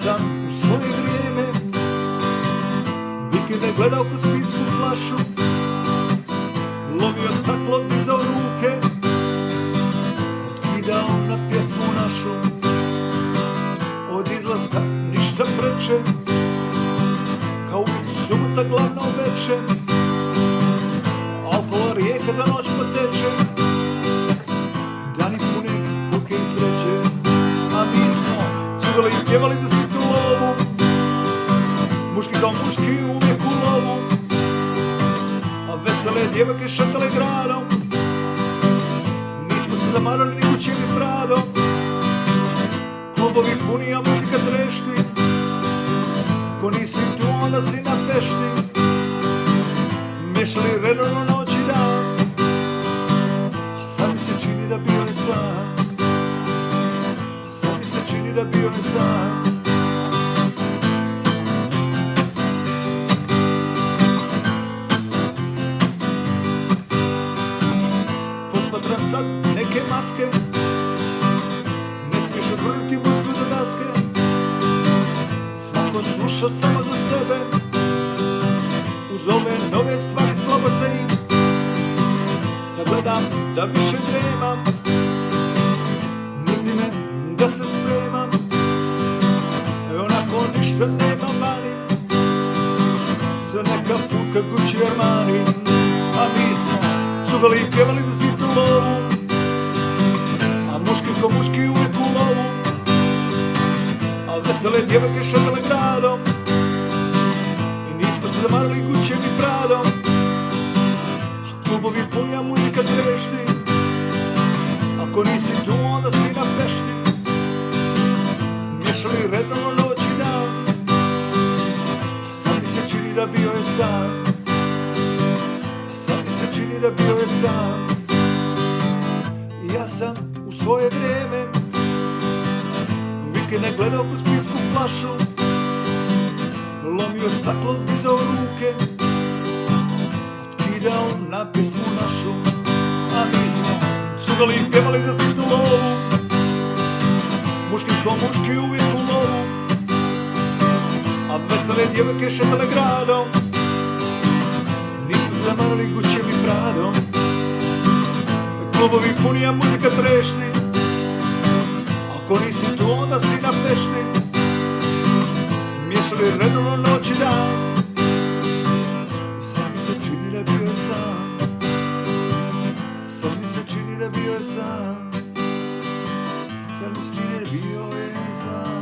sam u svoje vrijeme vikende gledao kroz pinsku flašu, lomio staklo, dizao ruke, otkidao na pjesmu našu. Od izlaska ništa preče, kao uvijek subota glavno veče, alkohol rijeka za noć poteče, dani puni furke i sreće. A mi smo cugali i pjevali za sitnu lovu, muški kao muški uvijek u lovu, a vesele djevojke šetale gradom, nismo se zamarali ni kućim ni pradom. Klubovi puni, a muzika trešti, ko nisi tu onda si na fešti, miješali redovno noć i dan, a sad mi se čini da bio je san, a sad mi se čini da bio je san. Posmatram sad neke maske, ne smiješ odvrnuti muziku za daske, svako sluša samo za sebe, uz ove nove stvari slabo se im. Sad gledam da više dremam, mrzi me da se spremam, onako ništa nema vani, sve neka furka Gucci Armani. A mi smo cugali i pjevali za sitnu lovu, a muški ko muški uvijek u lovu, a vesele djevojke šetale gradom, i nismo se zamarali Guccijem i Pradom. A klubovi puni, a muzika trešti, ako nisi tu onda si na fešti, miješali redovno noć i dan, a sad mi se čini da bio je san, a sad mi se čini da bio je san. Ja sam u svoje vrijeme vikende gledao kroz pinsku flašu, lomio staklo, dizao ruke, otkidao na pjesmu našu. A mi smo cugali i pjevali za sitnu lovu, muški ko muški uvijek u lovu, a vesele djevojke šetale gradom, nismo se zamarali Guccijem i Pradom. Klubovi puni, a muzika trešti, ako nisi tu onda si na fešti, miješali redovno noć i dan, i sad mi se čini da bio je san, sad mi se čini da bio je san, sad mi se čini da bio je san.